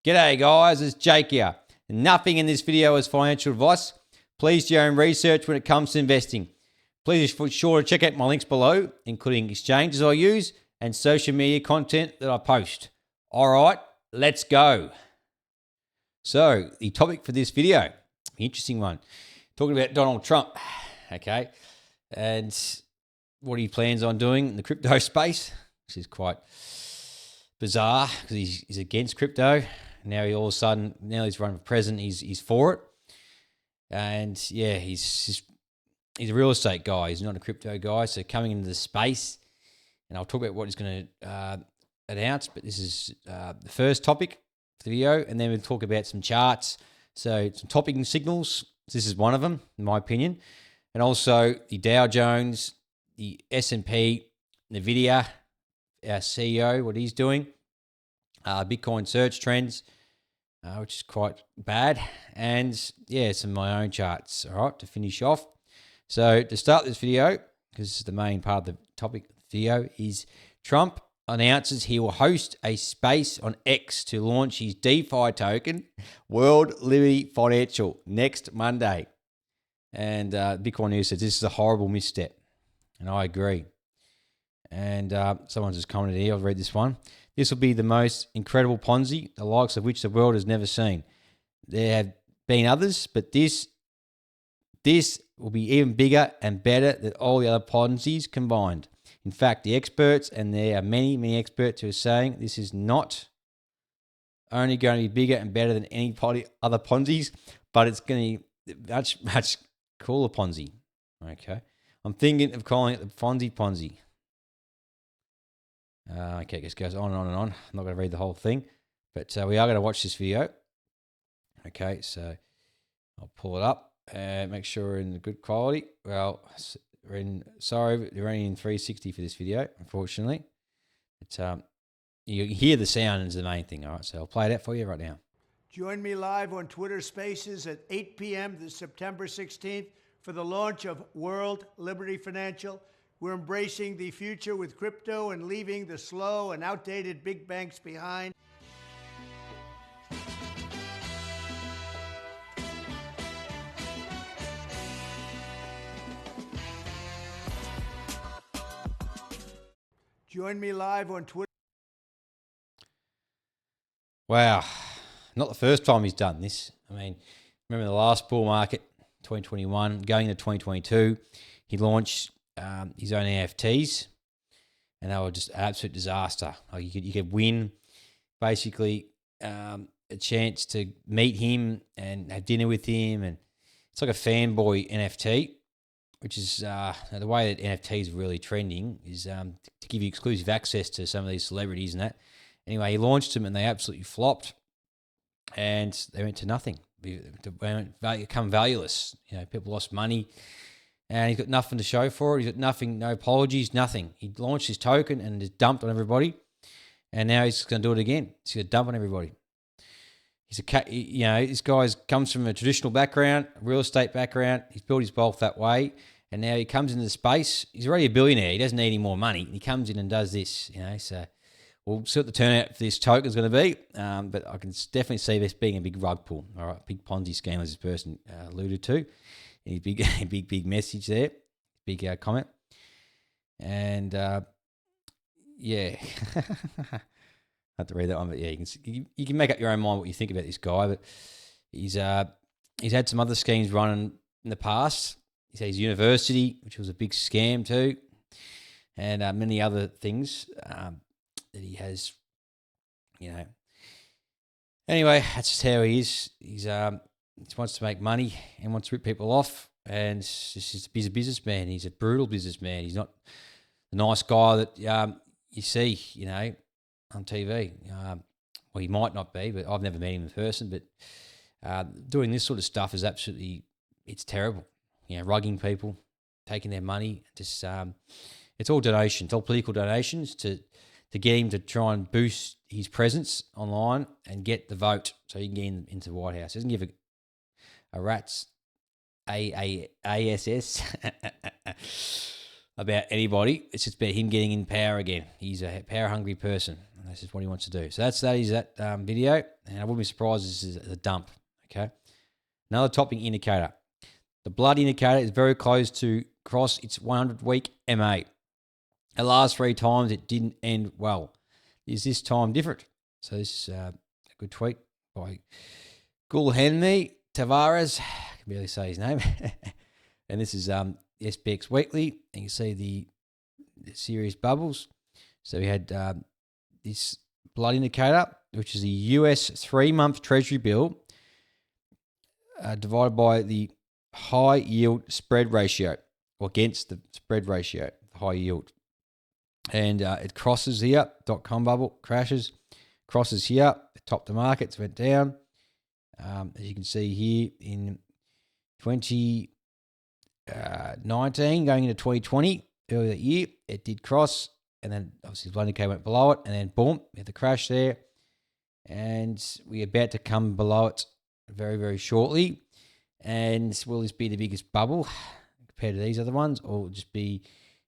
G'day guys, it's Jake here. Nothing in this video is financial advice. Please do your own research when it comes to investing. Please be sure to check out my links below, including exchanges I use and social media content that I post. All right, let's go. So the topic for this video, interesting one, talking about Donald Trump, okay, and what he plans on doing in the crypto space, which is quite bizarre because he's against crypto. Now he all of a sudden, now he's running for president, he's for it. And yeah, he's a real estate guy. He's not a crypto guy. So coming into the space, and I'll talk about what he's going to announce, but this is the first topic for the video. And then we'll talk about some charts. So some topping signals. This is one of them, in my opinion. And also the Dow Jones, the S&P, NVIDIA, our CEO, what he's doing. Bitcoin search trends, which is quite bad, and yeah, some of my own charts, all right, to finish off. So to start this video, because this is the main part of the topic of the video, is Trump announces he will host a space on X to launch his DeFi token, World Liberty Financial, next Monday. And Bitcoin News says this is a horrible misstep, and I agree. And someone just commented here, I'll read this one. This will be the most incredible Ponzi, the likes of which the world has never seen. There have been others, but this will be even bigger and better than all the other Ponzi's combined. In fact, the experts, and there are many experts who are saying this is not only going to be bigger and better than any other Ponzi's, but it's going to be much cooler Ponzi. Okay. I'm thinking of calling it the Ponzi. Okay, it just goes on and on and on. I'm not going to read the whole thing, but we are going to watch this video. Okay, so I'll pull it up and make sure we're in the good quality. Well, we're only in 360 for this video, unfortunately. But you hear the sound is the main thing, all right? So I'll play it out for you right now. Join me live on Twitter Spaces at 8 p.m. this September 16th for the launch of World Liberty Financial. We're embracing the future with crypto and leaving the slow and outdated big banks behind. Join me live on Twitter. Wow, not the first time he's done this. I mean, remember the last bull market, 2021, going into 2022, he launched his own NFTs, and they were just an absolute disaster. Like you could win basically a chance to meet him and have dinner with him, and it's like a fanboy NFT, which is the way that NFT is really trending is to give you exclusive access to some of these celebrities and that. Anyway, he launched them and they absolutely flopped, and they went to nothing. They become valueless. You know, people lost money. And he's got nothing to show for it. He's got nothing, no apologies, nothing. He launched his token and just dumped on everybody. And now he's going to do it again. He's going to dump on everybody. This guy comes from a traditional background, a real estate background. He's built his wealth that way. And now he comes into the space. He's already a billionaire. He doesn't need any more money. He comes in and does this, So we'll see what the turnout for this token is going to be. But I can definitely see this being a big rug pull. All right, big Ponzi scheme, as this person alluded to. His big message there, big comment, and yeah, I have to read that one, but yeah, you can make up your own mind what you think about this guy. But he's had some other schemes running in the past. He's had his university, which was a big scam too, and many other things that he has. Anyway, that's just how he is. He wants to make money and wants to rip people off, and he's a businessman. He's a brutal businessman. He's not the nice guy that you see, on TV. Well, he might not be, but I've never met him in person. But doing this sort of stuff is it's terrible. Rugging people, taking their money. Just it's all donations, all political donations to get him to try and boost his presence online and get the vote so he can get into the White House. He doesn't give a rat's ASS about anybody. It's just about him getting in power again. He's a power-hungry person, and that's just what he wants to do. So that is that video, and I wouldn't be surprised if this is a dump, okay? Another topping indicator. The blood indicator is very close to cross its 100-week MA. The last 3 times, it didn't end well. Is this time different? So this is a good tweet by Gulhenmi Tavares. I can barely say his name. And this is SPX Weekly. And you see the serious bubbles. So we had this blood indicator, which is the US 3-month Treasury bill divided by the high yield spread ratio, or against the spread ratio, high yield. And it crosses here, .com bubble, crashes, crosses here, it topped the markets, went down. As you can see here in 2019, going into 2020, earlier that year, it did cross, and then obviously the blood indicator went below it, and then boom, we had the crash there. And we're about to come below it very, very shortly. And will this be the biggest bubble compared to these other ones, or will it just be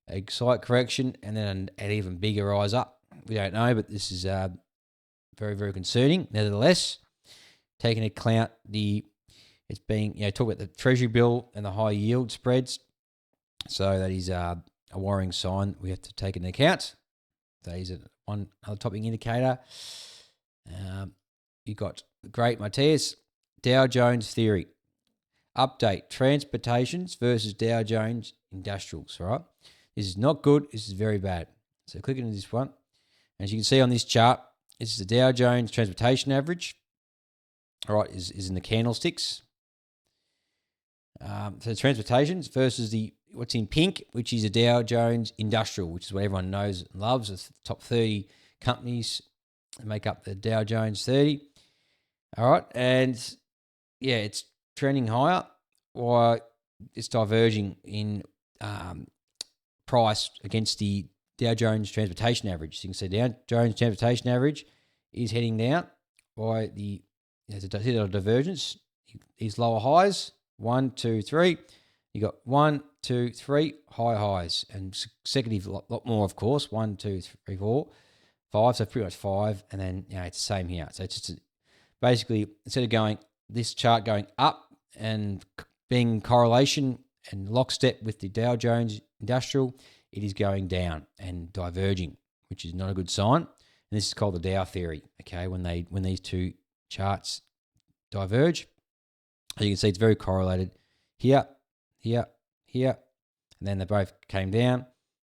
a slight correction and then an even bigger rise up? We don't know, but this is very, very concerning. Nevertheless, taking into account it's being, talk about the Treasury bill and the high yield spreads. So that is a worrying sign we have to take into account. That is another topping indicator. You got great Matthias, Dow Jones theory. Update, transportations versus Dow Jones industrials, all right? This is not good. This is very bad. So click into this one. As you can see on this chart, this is the Dow Jones transportation average, all right, is in the candlesticks. So transportations versus what's in pink, which is a Dow Jones industrial, which is what everyone knows and loves. It's the top 30 companies that make up the Dow Jones 30. All right, and yeah, it's trending higher, while it's diverging in price against the Dow Jones transportation average. So you can see Dow Jones transportation average is heading down, while there's a divergence. These lower highs, 1, 2, 3. You got 1, 2, 3 high highs, and consecutive a lot more, of course. 1, 2, 3, 4, 5. So pretty much 5, and then it's the same here. So it's just basically, instead of this chart going up and being in correlation and lockstep with the Dow Jones Industrial, it is going down and diverging, which is not a good sign. And this is called the Dow theory. Okay, when these two charts diverge, you can see it's very correlated here, here, here, and then they both came down,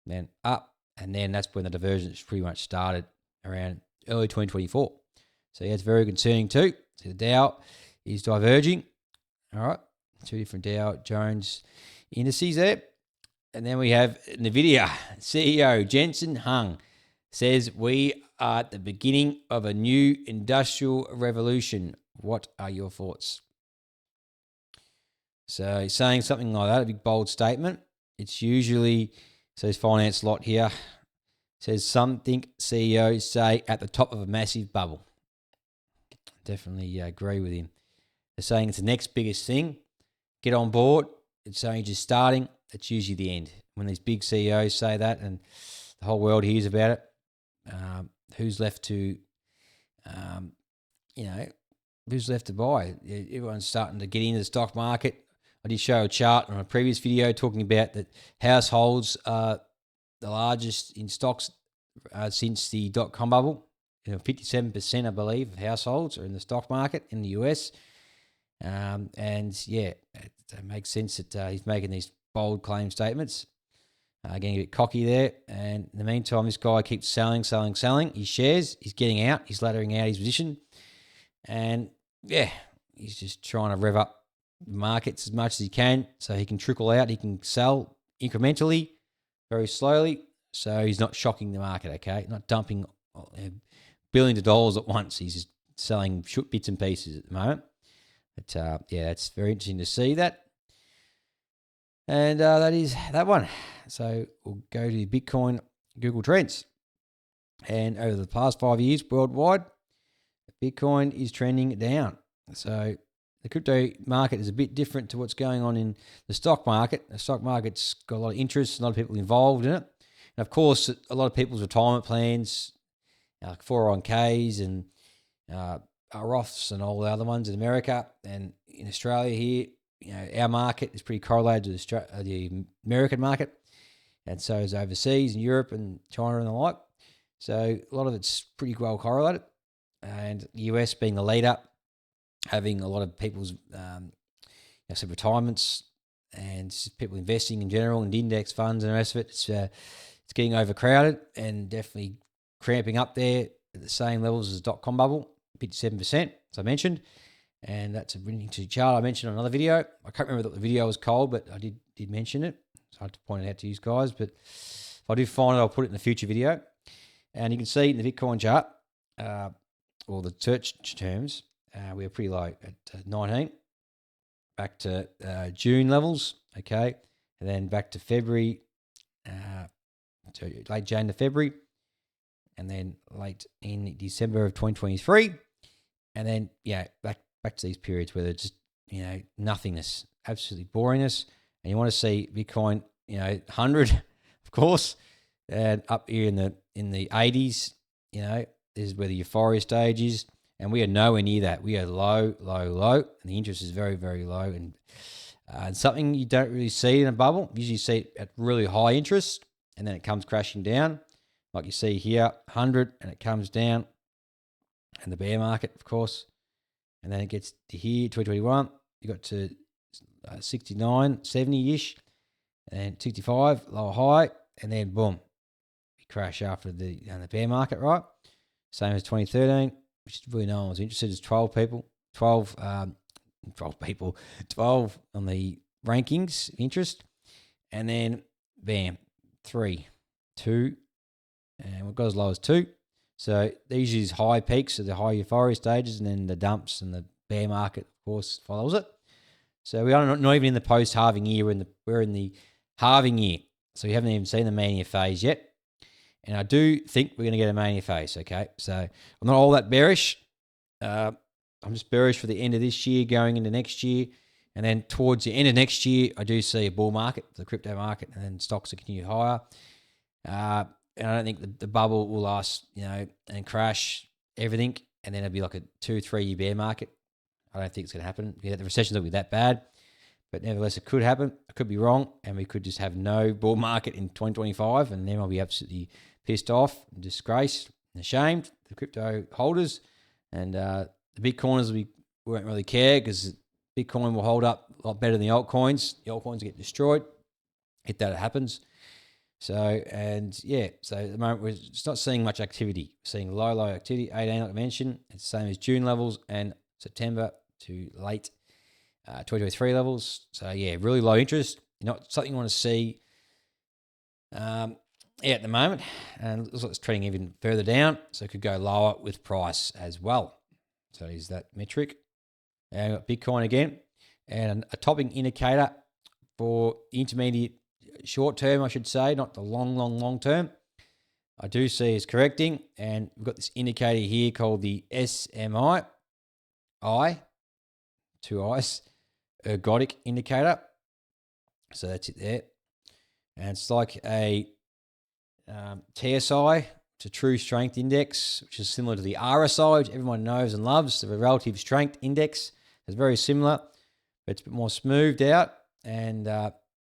then up, and then that's when the divergence pretty much started around early 2024. So yeah, it's very concerning too. So the Dow is diverging. All right, 2 different Dow Jones indices there. And then we have NVIDIA CEO Jensen Huang says we are at the beginning of a new industrial revolution. What are your thoughts? So he's saying something like that, a big bold statement. It's usually, says finance lot here, says something CEOs say at the top of a massive bubble. Definitely agree with him. They're saying it's the next biggest thing. Get on board. It's only just starting. It's usually the end. When these big CEOs say that and the whole world hears about it, who's left to, who's left to buy? Everyone's starting to get into the stock market. I did show a chart on a previous video talking about that households are the largest in stocks since the .com bubble. 57%, I believe, of households are in the stock market in the US. And yeah, it makes sense that he's making these bold claim statements. Getting a bit cocky there. And in the meantime, this guy keeps selling his shares. He's getting out. He's laddering out his position. And yeah, he's just trying to rev up the markets as much as he can so he can trickle out. He can sell incrementally, very slowly, so he's not shocking the market, okay? Not dumping billions of dollars at once. He's just selling bits and pieces at the moment. But yeah, that's very interesting to see that. And that is that one. So we'll go to Bitcoin Google Trends. And over the past 5 years worldwide, Bitcoin is trending down. So the crypto market is a bit different to what's going on in the stock market. The stock market's got a lot of interest, a lot of people involved in it. And of course, a lot of people's retirement plans, like 401ks and Roths and all the other ones in America and in Australia here, our market is pretty correlated to the American market, and so is overseas in Europe and China and the like. So a lot of it's pretty well correlated, and the US being the leader, having a lot of people's retirements and people investing in general and index funds and the rest of it. It's getting overcrowded and definitely cramping up there at the same levels as the .com bubble, 57%, as I mentioned. And that's a really interesting chart I mentioned on another video. I can't remember what the video was called, but I did mention it. So I had to point it out to you guys. But if I do find it, I'll put it in a future video. And you can see in the Bitcoin chart, or the search terms, we're pretty low at 19. Back to June levels, okay? And then back to February, so late Jan to February. And then late in December of 2023. And then, back to these periods where they're just, nothingness, absolutely boringness. And you want to see Bitcoin, 100, of course, and up here in the 80s, this is where the euphoria stage is. And we are nowhere near that. We are low, low, low. And the interest is very, very low. And something you don't really see in a bubble. You usually see it at really high interest, and then it comes crashing down. Like you see here, 100, and it comes down. And the bear market, of course. And then it gets to here, 2021. You got to 69, 70-ish. And 65, lower high. And then, boom, we crash after the bear market, right? Same as 2013, which really no one was interested. It's 12 people. 12 on the rankings, interest. And then, bam, 3, 2, and we've got as low as 2. So these is high peaks of the high euphoria stages, and then the dumps and the bear market, of course, follows it. So we are not even in the post-halving year. We're in the halving year. So we haven't even seen the mania phase yet. And I do think we're going to get a mania phase, okay? So I'm not all that bearish. I'm just bearish for the end of this year going into next year. And then towards the end of next year, I do see a bull market, the crypto market, and then stocks will continue higher. And I don't think the bubble will last, and crash everything, and then it'll be like a 2-3 year bear market. I don't think it's going to happen. The recessions will be that bad, but nevertheless, it could happen. I could be wrong, and we could just have no bull market in 2025, and then I'll be absolutely pissed off, and disgraced, and ashamed. The crypto holders and the Bitcoiners, we won't really care because Bitcoin will hold up a lot better than the altcoins. The altcoins get destroyed if that happens. So at the moment, we're just not seeing much activity. We're seeing low activity, 18, like I mentioned. It's the same as June levels and September to late 2023 levels. So, really low interest. Not something you want to see at the moment. And it looks like it's trending even further down. So it could go lower with price as well. So is that metric. And we've got Bitcoin again. And a topping indicator for intermediate short term, I should say, not the long term. I do see it's correcting, and we've got this indicator here called the SMI, two I's, ergodic indicator. So that's it there. And it's like a TSI, it's a true strength index, which is similar to the RSI, which everyone knows and loves. The relative strength index is very similar, but it's a bit more smoothed out, and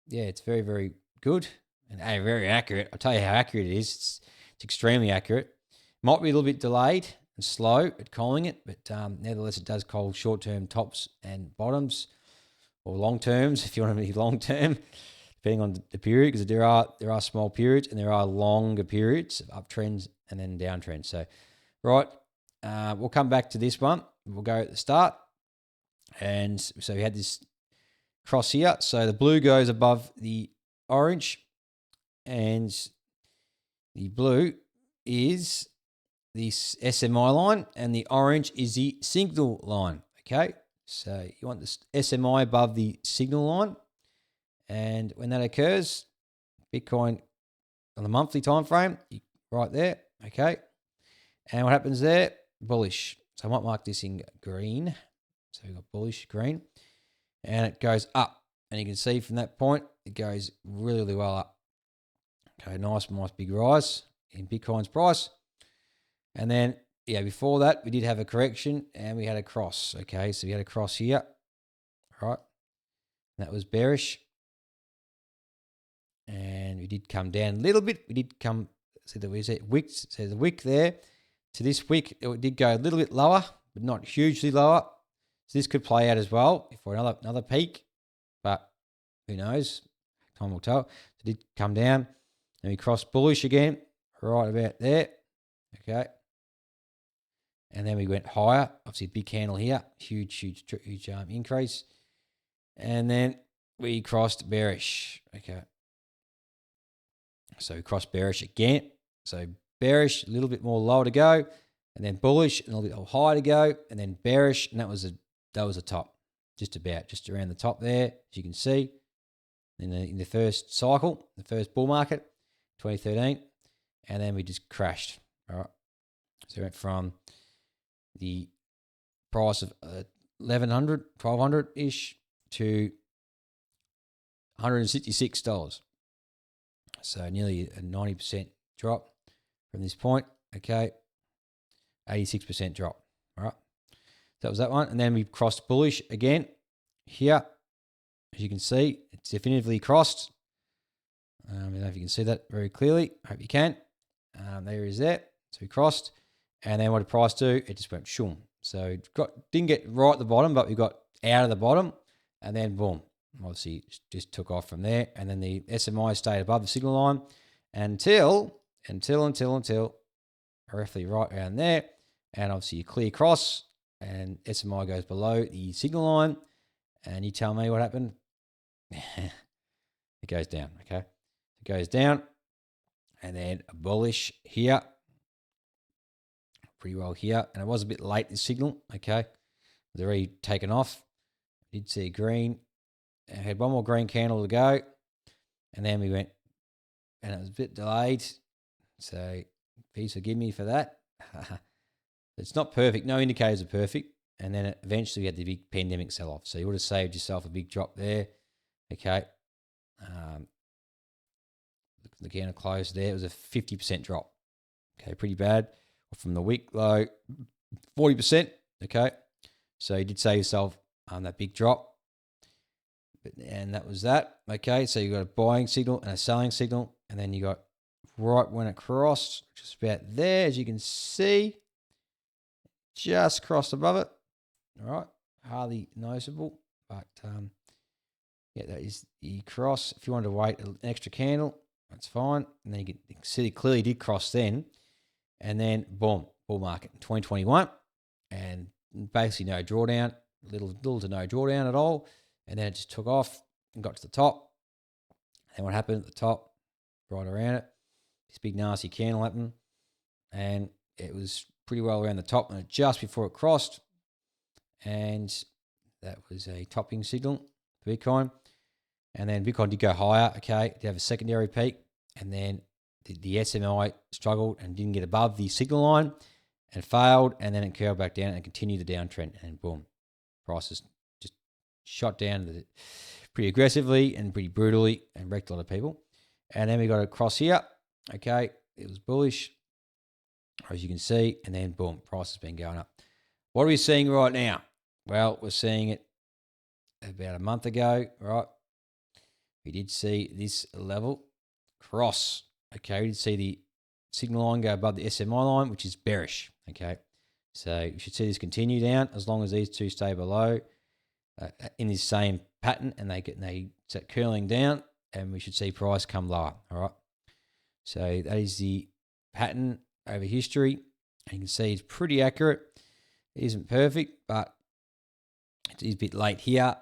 it's very, very good and very accurate. I'll tell you how accurate it is. It's extremely accurate. Might be a little bit delayed and slow at calling it, but nevertheless, it does call short-term tops and bottoms, or long terms if you want to be long term, depending on the period, because there are small periods and there are longer periods of uptrends and then downtrends. So, right, we'll come back to this one. We'll go at the start, and so we had this cross here. So the blue goes above the orange, and the blue is the SMI line, and the orange is the signal line. Okay, so you want this SMI above the signal line, and when that occurs, Bitcoin on the monthly time frame, right there. Okay, and what happens there? Bullish. So I might mark this in green. So we've got bullish green, and it goes up. And you can see from that point, it goes really, really well up. Okay, nice big rise in Bitcoin's price. And then, yeah, before that, we did have a correction and we had a cross. Okay, so we had a cross here, right? That was bearish. And we did come down a little bit. We did come, so that we said wick, so the wick there to this wick, it did go a little bit lower, but not hugely lower. So this could play out as well for another peak, but who knows? Time will tell. So it did come down, and we crossed bullish again, right about there. Okay. And then we went higher. Obviously, big candle here, huge increase. And then we crossed bearish. Okay. So we crossed bearish again. So bearish, a little bit more lower to go, and then bullish, a little bit higher to go, and then bearish, and that was the top, just around the top there, as you can see, in the first cycle, the first bull market, 2013, and then we just crashed. All right. So we went from the price of $1,100, $1,200-ish to $166. So nearly a 90% drop from this point. Okay. 86% drop. All right. That was that one. And then we crossed bullish again here. As you can see, it's definitively crossed. I don't know if you can see that very clearly. I hope you can. There is that. So we crossed. And then what did price do? It just went shoom. So didn't get right at the bottom, but we got out of the bottom. And then boom. Obviously, just took off from there. And then the SMI stayed above the signal line until roughly right around there. And obviously, you clear cross and SMI goes below the signal line. And you tell me what happened? It goes down, okay? It goes down. And then a bullish here. Pretty well here. And it was a bit late, this signal, okay? It was already taken off. I did see green. I had one more green candle to go. And then we went, and it was a bit delayed. So please forgive me for that. It's not perfect. No indicators are perfect. And then eventually we had the big pandemic sell-off. So you would have saved yourself a big drop there. Okay. The candle closed there. It was a 50% drop. Okay, pretty bad. From the week low, 40%. Okay. So you did save yourself that big drop. And that was that. Okay. So you got a buying signal and a selling signal. And then you got right when it crossed, just about there, as you can see, just crossed above it. All right. Hardly noticeable. But yeah, that is the cross. If you wanted to wait an extra candle, that's fine. And then you can see it clearly did cross then. And then, boom, bull market in 2021. And basically no drawdown, little to no drawdown at all. And then it just took off and got to the top. And what happened at the top, right around it, this big nasty candle happened. And it was pretty well around the top and just before it crossed. And that was a topping signal for Bitcoin. And then Bitcoin did go higher, okay, to have a secondary peak. And then the SMI struggled and didn't get above the signal line and failed. And then it curled back down and continued the downtrend. And boom, prices just shot down pretty aggressively and pretty brutally and wrecked a lot of people. And then we got across here, okay, it was bullish, as you can see. And then boom, price has been going up. What are we seeing right now? Well, we're seeing it about a month ago, right? We did see this level cross. Okay, we did see the signal line go above the SMI line, which is bearish. Okay, so you should see this continue down as long as these two stay below in this same pattern, and they start curling down, and we should see price come lower. All right, so that is the pattern over history. And you can see it's pretty accurate. It isn't perfect, but it is a bit late here,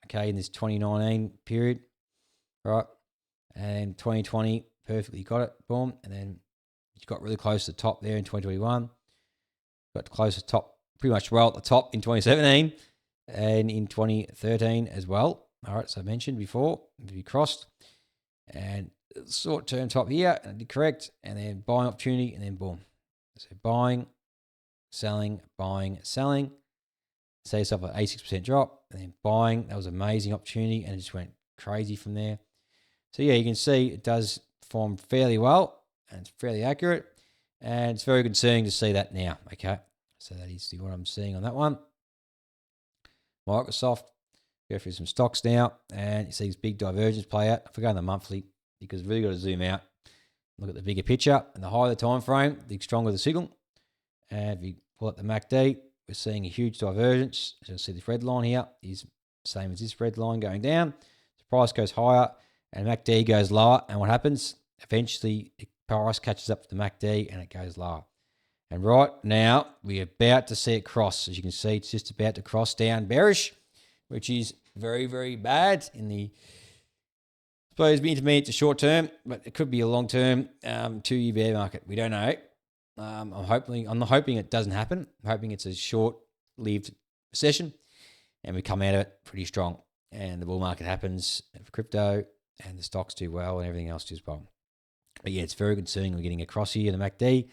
okay, in this 2019 period, right? And 2020, perfectly got it, boom. And then you got really close to the top there in 2021. Got close to the top, pretty much well at the top in 2017 and in 2013 as well. All right, so I mentioned before, we crossed. And short-term top here, and I did correct. And then buying opportunity, and then boom. So buying, selling, buying, selling. Say yourself an 86% drop, and then buying. That was an amazing opportunity, and it just went crazy from there. So yeah, you can see it does perform fairly well, and it's fairly accurate, and it's very concerning to see that now. Okay, so that is what I'm seeing on that one. Microsoft. Go through some stocks now, and you see this big divergence play out. I forgot the monthly because we've really got to zoom out, look at the bigger picture, and the higher the time frame, the stronger the signal. And if you pull up the MACD, we're seeing a huge divergence. So you'll see this red line here is the same as this red line going down. The price goes higher, and MACD goes lower. And what happens? Eventually, the price catches up to the MACD, and it goes lower. And right now, we're about to see it cross. As you can see, it's just about to cross down bearish, which is very, very bad in the, I suppose, intermediate to short term, but it could be a long term 2-year bear market. We don't know. I'm hoping it doesn't happen. I'm hoping it's a short-lived recession, and we come out of it pretty strong. And the bull market happens for crypto, and the stocks do well, and everything else does well. But yeah, it's very concerning. We're getting across here, the MACD,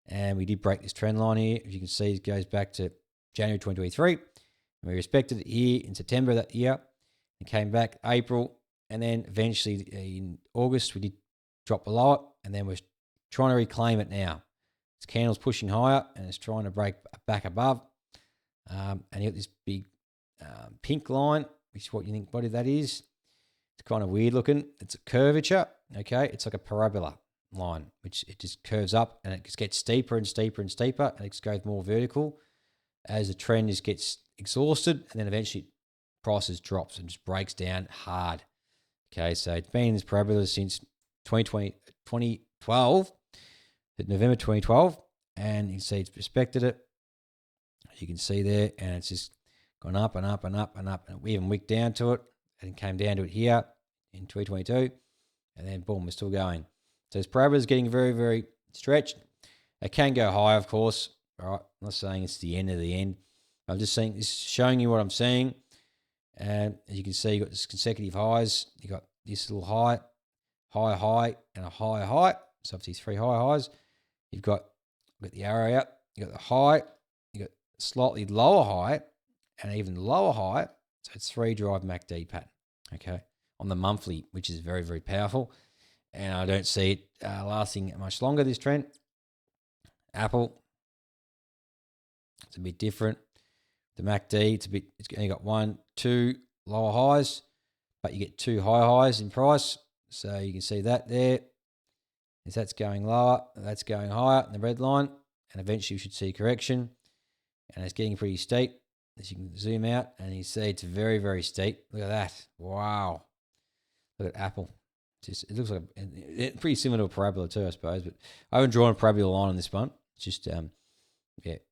and we did break this trend line here. As you can see, it goes back to January 2023. And we respected it here in September that year, and came back April, and then eventually in August we did drop below it, and then we're trying to reclaim it now. This candle's pushing higher, and it's trying to break back above, and you got this big pink line, which is what you think what that is. It's kind of weird looking. It's a curvature, okay? It's like a parabola line, which it just curves up, and it just gets steeper and steeper and steeper, and it just goes more vertical as the trend just gets exhausted, and then eventually prices drops and just breaks down hard. Okay, so it's been in this parabola since 2012, November 2012, and you can see it's respected it. You can see there, and it's just gone up and up and up and up, and we even wicked down to it, and came down to it here in 2022, and then boom, we're still going. So this parabola is getting very, very stretched. It can go high, of course. All right, I'm not saying it's the end of the end. I'm just saying this, showing you what I'm seeing. And as you can see, you've got this consecutive highs. You got this little high, and a higher high. So obviously 3 high highs. You've got the arrow out. You got the high. You got slightly lower high, and even lower high. So it's 3 drive MACD pattern. Okay, on the monthly, which is very, very powerful. And I don't see it lasting much longer. This trend. Apple. It's a bit different. The MACD, it's only got 1, 2 lower highs, but you get 2 high highs in price. So you can see that there. As that's going lower, that's going higher in the red line, and eventually you should see correction. And it's getting pretty steep. As you can zoom out, and you see it's very, very steep. Look at that. Wow. Look at Apple. It looks like pretty similar to a parabola too, I suppose, but I haven't drawn a parabola line on this one. It's just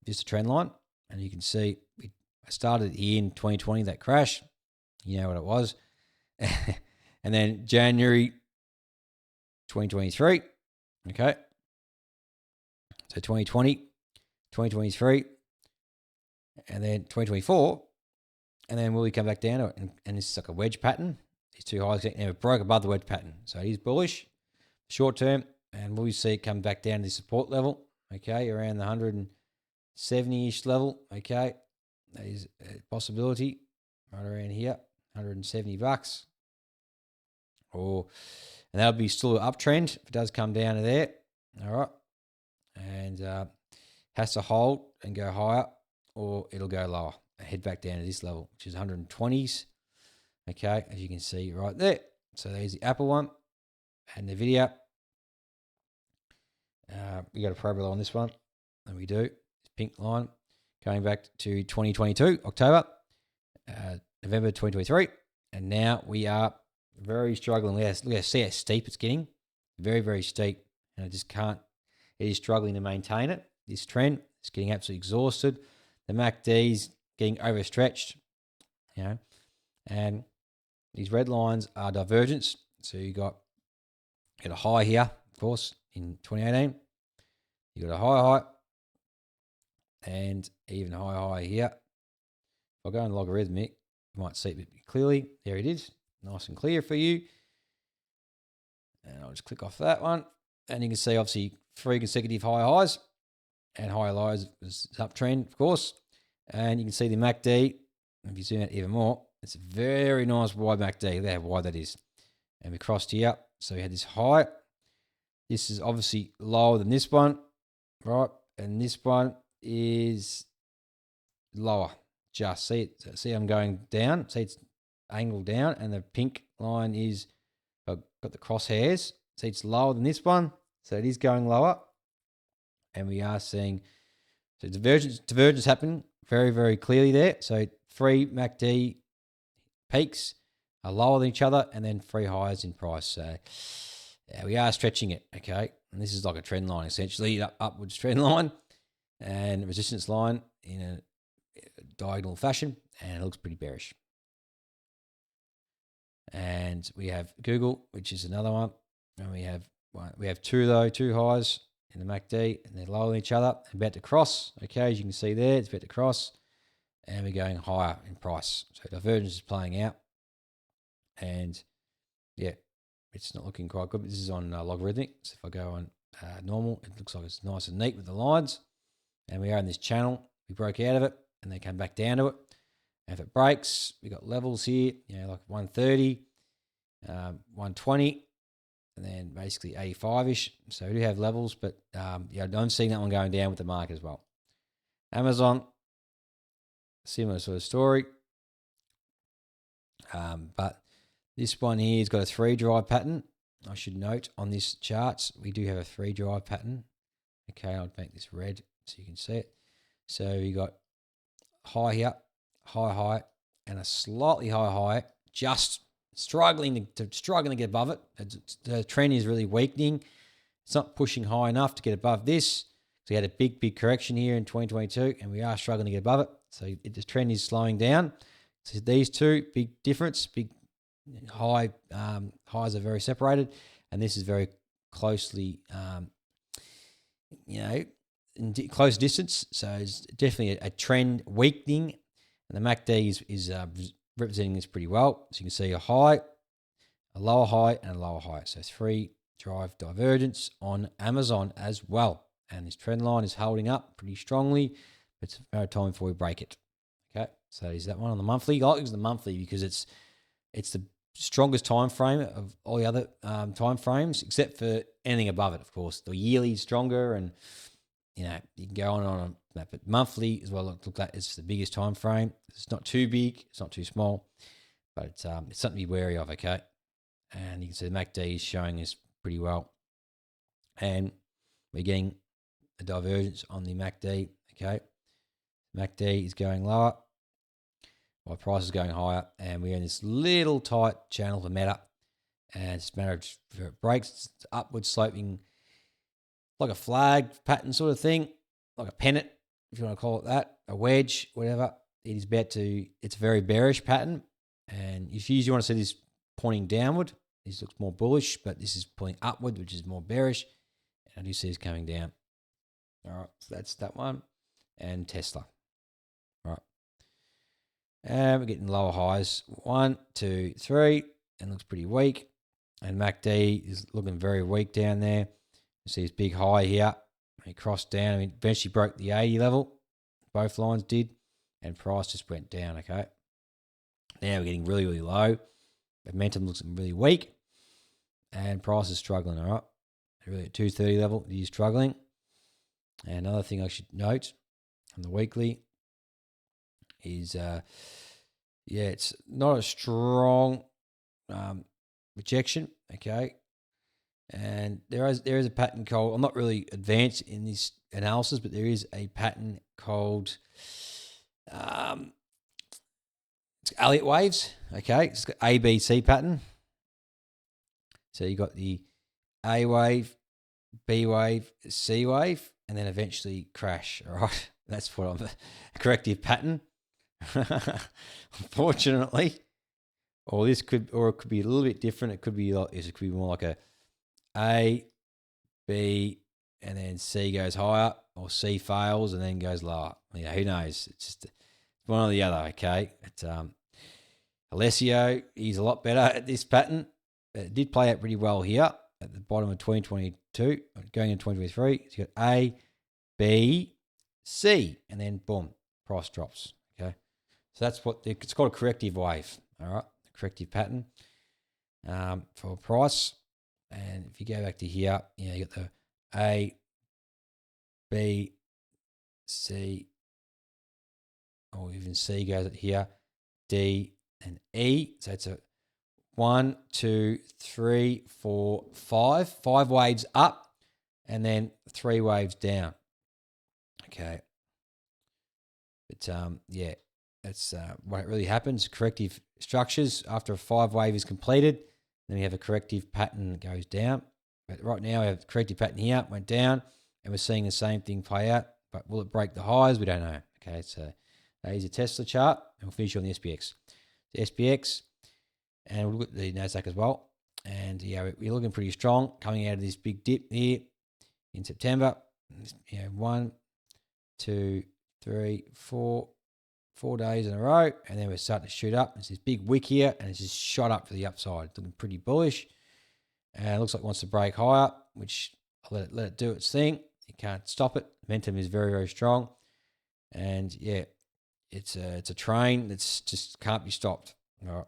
just a trend line, and you can see I started here in 2020, that crash. You know what it was. And then January 2023, okay. So 2020, 2023, and then 2024, and then will we come back down to it? And this is like a wedge pattern. These 2 highs never broke above the wedge pattern. So it is bullish, short term, and will we see it come back down to the support level, okay, around the 170-ish level, okay. That is a possibility right around here, $170. And that'll be still an uptrend if it does come down to there. All right. And has to hold and go higher, or it'll go lower and head back down to this level, which is 120s. Okay, as you can see right there. So there's the Apple one and the video. We got a parabola on this one, and we do. This pink line going back to 2022, October, November 2023, and now we are very struggling. Look at see how steep it's getting, very, very steep, and it just can't. It is struggling to maintain it. This trend is getting absolutely exhausted. The MACD's getting overstretched, and these red lines are divergence. So you got a high here, of course, in 2018. You got a high, and even high here. If I go in logarithmic, you might see it a bit clearly. There it is, nice and clear for you. And I'll just click off that one, and you can see obviously 3 consecutive high highs. and higher lows is uptrend, of course. And you can see the MACD. If you zoom out even more, it's a very nice wide MACD. Look how wide that is. And we crossed here. So we had this high. This is obviously lower than this one, right? And this one is lower. Just see it. See I'm going down. See it's angled down, and the pink line is got the crosshairs. See it's lower than this one. So it is going lower. And we are seeing so divergence happening very, very clearly there. So 3 MACD peaks are lower than each other, and then 3 highs in price. So yeah, we are stretching it, okay? And this is like a trend line, essentially, upwards trend line and resistance line in a diagonal fashion, and it looks pretty bearish. And we have Google, which is another one, and we have two highs in the MACD, and they're lower than each other, about to cross. Okay, as you can see there, it's about to cross, and we're going higher in price. So divergence is playing out, and yeah, it's not looking quite good. This is on logarithmic, so if I go on normal, it looks like it's nice and neat with the lines, and we are in this channel. We broke out of it, and they come back down to it. And if it breaks, we got levels here, like 130, 120, and then basically 85-ish. So we do have levels, but yeah, I'm seeing that one going down with the market as well. Amazon, similar sort of story. But this one here has got a 3-drive pattern. I should note on this charts, we do have a 3-drive pattern. Okay, I'll make this red so you can see it. So you got high here, high, and a slightly high, just struggling to get above it. The trend is really weakening. It's not pushing high enough to get above this. So we had a big correction here in 2022, and we are struggling to get above it. So the trend is slowing down. So these two, big difference, big highs are very separated, and this is very closely, in close distance. So it's definitely a trend weakening, and the MACD is representing this pretty well. So you can see a high, a lower high, and a lower high. So 3-drive divergence on Amazon as well. And this trend line is holding up pretty strongly, but it's a matter of time before we break it. Okay, so is that one on the monthly? I like the monthly because it's the strongest time frame of all the other time frames, except for anything above it, of course. The yearly is stronger, and you can go on that, but monthly as well. Look, that is the biggest time frame. It's not too big, it's not too small, but it's something to be wary of. Okay, and you can see the MACD is showing this pretty well, and we're getting a divergence on the MACD. Okay, MACD is going lower, while price is going higher, and we're in this little tight channel for Meta, and it's a matter of if it breaks, it's upward sloping, like a flag pattern sort of thing, like a pennant, if you want to call it that, a wedge, whatever. It's a very bearish pattern. And if you usually want to see this pointing downward, this looks more bullish, but this is pointing upward, which is more bearish. And I do see this coming down. All right, so that's that one. And Tesla. All right. And we're getting lower highs. 1, 2, 3, and looks pretty weak. And MACD is looking very weak down there. You see this big high here. It crossed down. Eventually broke the 80 level. Both lines did. And price just went down, okay? Now we're getting really, really low. Momentum looks really weak. And price is struggling, all right? Really at 230 level, it is struggling. And another thing I should note on the weekly is, it's not a strong rejection, okay? And there is a pattern called, I'm not really advanced in this analysis, but there is a pattern called it's Elliott waves, okay? It's got ABC pattern. So you got the A wave, B wave, C wave, and then eventually crash, all right? That's what I'm, a corrective pattern. Unfortunately, it could be a little bit different. It could be more like A, B, and then C goes higher, or C fails and then goes lower. Who knows? It's just one or the other, okay? Alessio, he's a lot better at this pattern. It did play out pretty well here at the bottom of 2022, going into 2023. He's got A, B, C, and then boom, price drops. Okay, so that's what it's called, a corrective wave. All right, a corrective pattern for price. And if you go back to here, you got the A, B, C, or even C goes at here, D and E. So it's a 1, 2, 3, 4, 5. 5 waves up and then 3 waves down. Okay. But that's what really happens. Corrective structures after a 5 wave is completed. Then we have a corrective pattern that goes down. But right now we have a corrective pattern here, went down, and we're seeing the same thing play out. But will it break the highs? We don't know. Okay, so that is a Tesla chart, and we'll finish on the SPX. The SPX, and we'll look at the NASDAQ as well. And we're looking pretty strong coming out of this big dip here in September. 1, 2, 3, 4 days in a row, and then we're starting to shoot up. There's this big wick here, and it's just shot up for the upside. It's looking pretty bullish, and it looks like it wants to break higher, which I'll let it do its thing. You can't stop it. Momentum is very, very strong, and it's a train that's just can't be stopped. All right,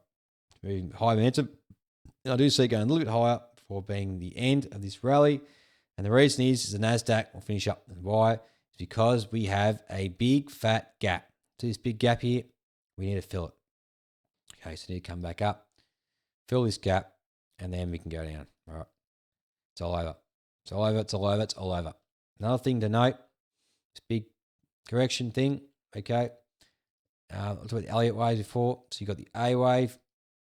moving high momentum. And I do see it going a little bit higher before being the end of this rally, and the reason is the NASDAQ will finish up. And why? It's because we have a big fat gap. So this big gap here, we need to fill it. Okay, so we need to come back up, fill this gap, and then we can go down. All right, it's all over. It's all over. It's all over. It's all over. Another thing to note, this big correction thing. Okay, I talked about the Elliott wave before. So you got the A wave,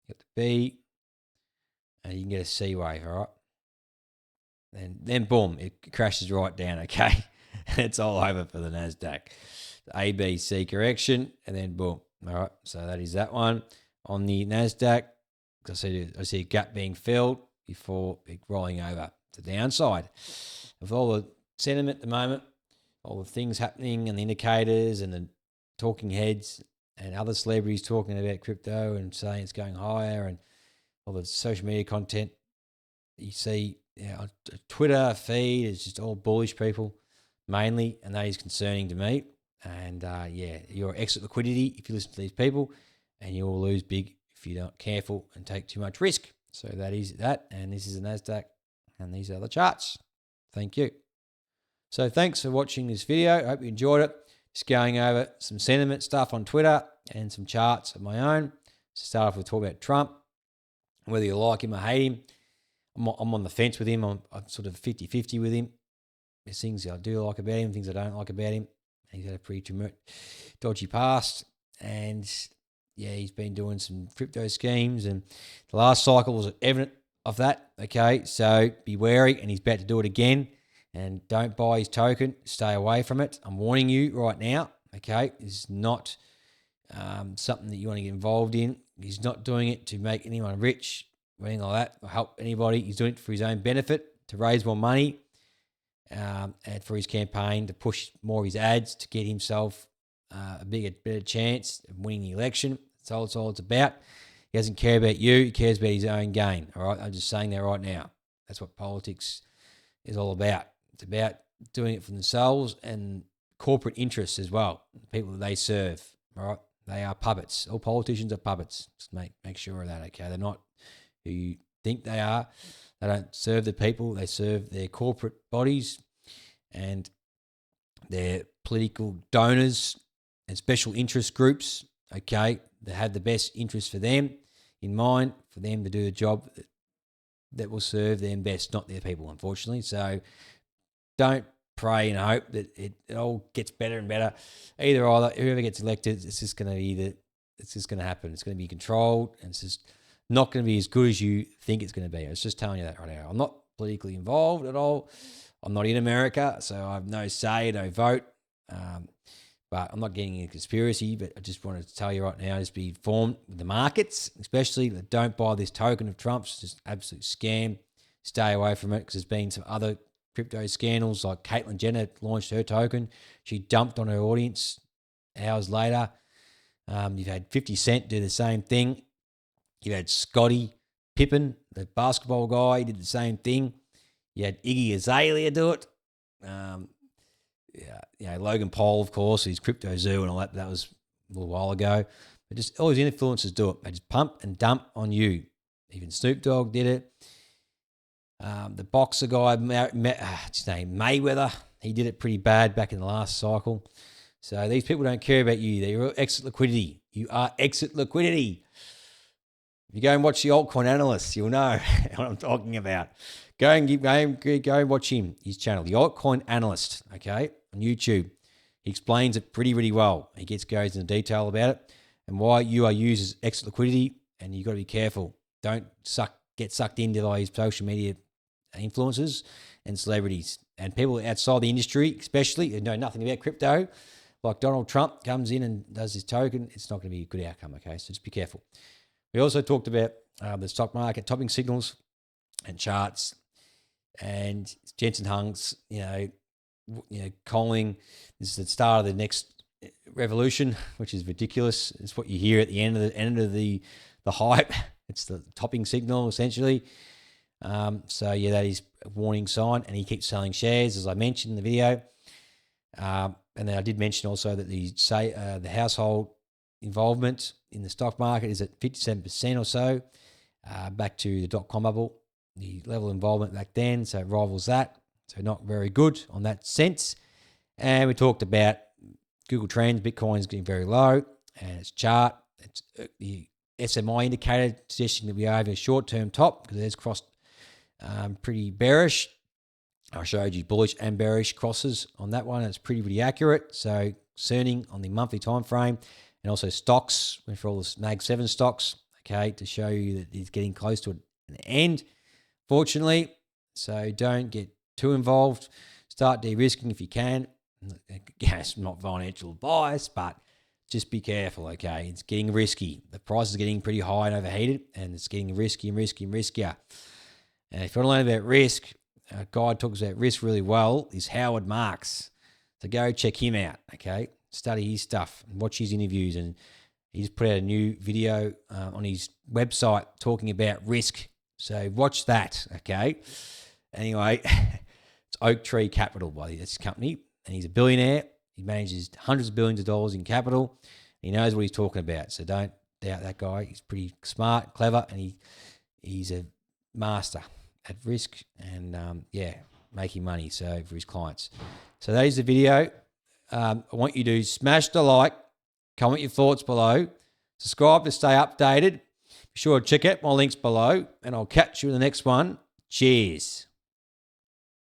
you got the B, and you can get a C wave. All right, and then boom, it crashes right down. Okay, it's all over for the NASDAQ. The A, B, C correction, and then boom. All right, so that is that one on the NASDAQ. I see a gap being filled before it rolling over to the downside. With all the sentiment at the moment, all the things happening and the indicators and the talking heads and other celebrities talking about crypto and saying it's going higher, and all the social media content you see on Twitter feed is just all bullish people mainly, and that is concerning to me. And your exit liquidity if you listen to these people, and you will lose big if you're not careful and take too much risk. So that is that, and this is the NASDAQ, and these are the charts. Thank you. So thanks for watching this video. I hope you enjoyed it. Just going over some sentiment stuff on Twitter and some charts of my own. So start off with talking about Trump, whether you like him or hate him. I'm on the fence with him. I'm sort of 50-50 with him. There's things I do like about him, things I don't like about him. He's had a pretty dodgy past, and he's been doing some crypto schemes, and the last cycle was evident of that. Okay, so be wary, and he's about to do it again, and don't buy his token. Stay away from it. I'm warning you right now. Okay, it's not something that you want to get involved in. He's not doing it to make anyone rich or anything like that, or help anybody. He's doing it for his own benefit, to raise more money. And for his campaign, to push more of his ads, to get himself a better chance of winning the election. That's all it's about. He doesn't care about you. He cares about his own gain. All right, I'm just saying that right now. That's what politics is all about. It's about doing it for themselves and corporate interests as well. The people that they serve. All right, they are puppets. All politicians are puppets. Just make sure of that. Okay, they're not who you think they are. They don't serve the people. They serve their corporate bodies and their political donors and special interest groups, okay, that have the best interest for them in mind, for them to do the job that will serve them best, not their people, unfortunately. So don't pray and hope that it all gets better and better. Either, whoever gets elected, it's just going to happen. It's going to be controlled, and it's just not going to be as good as you think it's going to be. I was just telling you that right now. I'm not politically involved at all. I'm not in America, so I have no say, no vote. But I'm not getting into conspiracy, but I just wanted to tell you right now, just be informed with the markets, especially that don't buy this token of Trump's. It's just an absolute scam. Stay away from it, because there's been some other crypto scandals, like Caitlyn Jenner launched her token. She dumped on her audience hours later. You've had 50 Cent do the same thing. You had Scottie Pippen, the basketball guy, did the same thing. You had Iggy Azalea do it. Logan Paul, of course, his Crypto Zoo and all that. That was a little while ago. But just all these influencers do it. They just pump and dump on you. Even Snoop Dogg did it. The boxer guy, his name, Mayweather, he did it pretty bad back in the last cycle. So these people don't care about you. They're exit liquidity. You are exit liquidity. If you go and watch the altcoin analyst, you'll know what I'm talking about. Go and watch him, his channel, the altcoin analyst, okay, on YouTube. He explains it pretty well. He goes into detail about it and why you are used as exit liquidity, and you've got to be careful. Don't get sucked into these social media influencers and celebrities and people outside the industry, especially who know nothing about crypto. Like Donald Trump comes in and does his token, it's not going to be a good outcome, okay? So just be careful. We also talked about the stock market, topping signals and charts, and Jensen Huang's, calling this is the start of the next revolution, which is ridiculous. It's what you hear at the end of the hype. It's the topping signal, essentially. That is a warning sign, and he keeps selling shares, as I mentioned in the video. And then I did mention also that the household involvement in the stock market is at 57% or so, back to the dot-com bubble, the level of involvement back then, so it rivals that. So not very good on that sense. And we talked about Google Trends, Bitcoin is getting very low, and its chart, it's the SMI indicator suggesting that we are having a short-term top because it has crossed pretty bearish. I showed you bullish and bearish crosses on that one. It's pretty accurate. So concerning on the monthly time frame, and also stocks, went for all the Mag 7 stocks, okay, to show you that it's getting close to an end, fortunately. So don't get too involved. Start de-risking if you can. It's not financial advice, but just be careful, okay? It's getting risky. The price is getting pretty high and overheated, and it's getting riskier. And if you want to learn about risk, a guy who talks about risk really well is Howard Marks. So go check him out, okay? Study his stuff and watch his interviews. And he's put out a new video on his website talking about risk. So watch that, okay? Anyway, it's Oak Tree Capital, by this company. And he's a billionaire. He manages hundreds of billions of dollars in capital. He knows what he's talking about. So don't doubt that guy. He's pretty smart, clever, and he's a master at risk and making money for his clients. So that is the video. I want you to smash the like, comment your thoughts below, subscribe to stay updated. Be sure to check out my links below, and I'll catch you in the next one. Cheers.